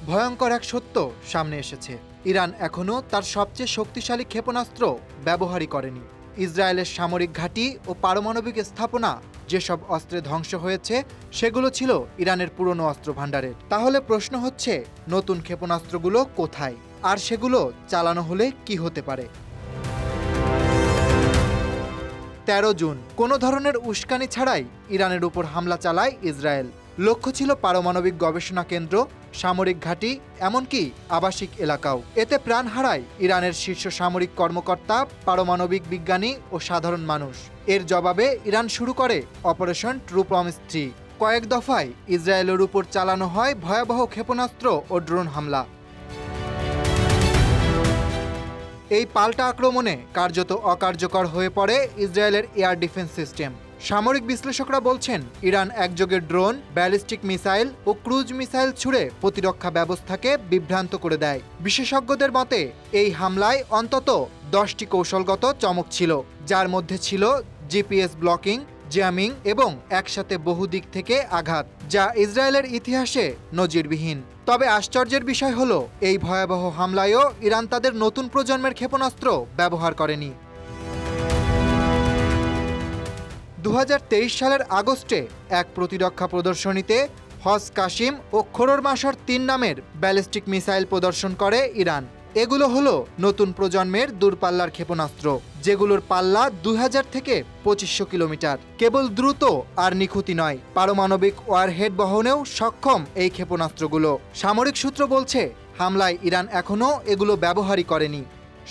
ভয়ঙ্কর এক সত্য সামনে এসেছে। ইরান এখনও তার সবচেয়ে শক্তিশালী ক্ষেপণাস্ত্র ব্যবহারই করেনি। ইসরায়েলের সামরিক ঘাঁটি ও পারমাণবিক স্থাপনা যেসব অস্ত্রে ধ্বংস হয়েছে সেগুলো ছিল ইরানের পুরনো অস্ত্র ভাণ্ডারের। তাহলে প্রশ্ন হচ্ছে, নতুন ক্ষেপণাস্ত্রগুলো কোথায়, আর সেগুলো চালানো হলে কি হতে পারে? 13 জুন কোনো ধরনের উস্কানি ছাড়াই ইরানের উপর হামলা চালায় ইসরায়েল। লক্ষ্য ছিল পারমাণবিক গবেষণা কেন্দ্র, সামরিক ঘাঁটি, এমনকি আবাসিক এলাকাও। এতে প্রাণ হারায় ইরানের শীর্ষ সামরিক কর্মকর্তা, পারমাণবিক বিজ্ঞানী ও সাধারণ মানুষ। এর জবাবে ইরান শুরু করে অপারেশন ট্রু প্রমিস 3। কয়েক দফায় ইসরায়েলের উপর চালানো হয় ভয়াবহ ক্ষেপণাস্ত্র ও ড্রোন হামলা। এই পাল্টা আক্রমণে কার্যত অকার্যকর হয়ে পড়ে ইসরায়েলের এয়ার ডিফেন্স সিস্টেম। সামরিক বিশ্লেষকরা বলছেন, ইরান একযোগে ড্রোন, ব্যালিস্টিক মিসাইল ও ক্রুজ মিসাইল ছুড়ে প্রতিরক্ষা ব্যবস্থাকে বিভ্রান্ত করে দেয়। বিশেষজ্ঞদের মতে এই হামলায় অন্তত 10টি কৌশলগত চমক ছিল, যার মধ্যে ছিল জিপিএস ব্লকিং, জ্যামিং এবং একসাথে বহু দিক থেকে আঘাত, যা ইসরায়েলের ইতিহাসে নজিরবিহীন। তবে আশ্চর্যের বিষয় হলো, এই ভয়াবহ হামলায়ও ইরান তাদের নতুন প্রজন্মের ক্ষেপণাস্ত্র ব্যবহার করেনি। 2023 সালের আগস্টে এক প্রতিরক্ষা প্রদর্শনীতে হজ কাসিম ও খোররমাসর 3 নামের ব্যালিস্টিক মিসাইল প্রদর্শন করে ইরান। এগুলো হলো নতুন প্রজন্মের দূরপাল্লার ক্ষেপণাস্ত্র, যেগুলোর পাল্লা 2000 থেকে 2500 কিলোমিটার। কেবল দ্রুত আর নিখুঁতি নয়, পারমাণবিক ওয়ারহেড বহনেও সক্ষম এই ক্ষেপণাস্ত্রগুলো। সামরিক সূত্র বলছে, হামলায় ইরান এখনও এগুলো ব্যবহারই করেনি।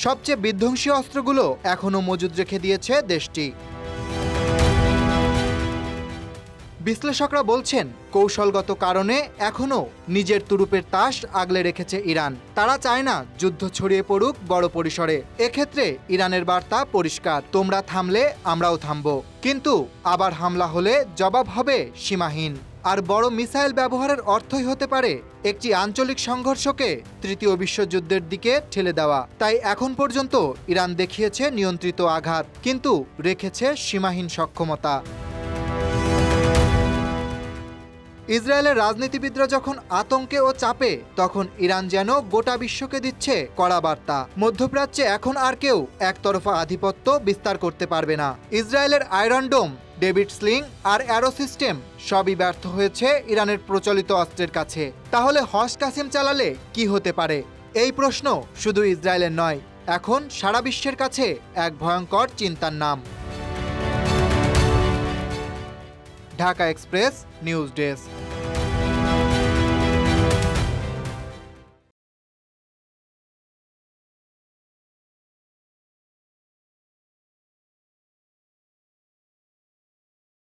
সবচেয়ে বিধ্বংসী অস্ত্রগুলো এখনও মজুদ রেখে দিয়েছে দেশটি। বিশ্লেষকরা বলছেন, কৌশলগত কারণে এখনও নিজের তুরুপের তাস আগলে রেখেছে ইরান। তারা চায় না যুদ্ধ ছড়িয়ে পড়ুক বড় পরিসরে। এক্ষেত্রে ইরানের বার্তা পরিষ্কার, তোমরা থামলে আমরাও থামব, কিন্তু আবার হামলা হলে জবাব হবে সীমাহীন। আর বড় মিসাইল ব্যবহারের অর্থই হতে পারে একটি আঞ্চলিক সংঘর্ষকে তৃতীয় বিশ্বযুদ্ধের দিকে ঠেলে দেওয়া। তাই এখন পর্যন্ত ইরান দেখিয়েছে নিয়ন্ত্রিত আঘাত, কিন্তু রেখেছে সীমাহীন সক্ষমতা। ইসরায়েলের রাজনীতিবিদরা যখন আতঙ্কে ও চাপে, তখন ইরান যেন গোটা বিশ্বকে দিচ্ছে কড়া বার্তা। মধ্যপ্রাচ্যে এখন আর কেউ একতরফা আধিপত্য বিস্তার করতে পারবে না। ইসরায়েলের আয়রন ডোম, ডেভিড স্লিং আর অ্যারো সিস্টেম সবই ব্যর্থ হয়েছে ইরানের প্রচলিত অস্ত্রের কাছে। তাহলে হজ কাসিম চালালে কি হতে পারে? এই প্রশ্ন শুধু ইসরায়েলের নয়, এখন সারা বিশ্বের কাছে এক ভয়ঙ্কর চিন্তার নাম। Dhaka express news desk.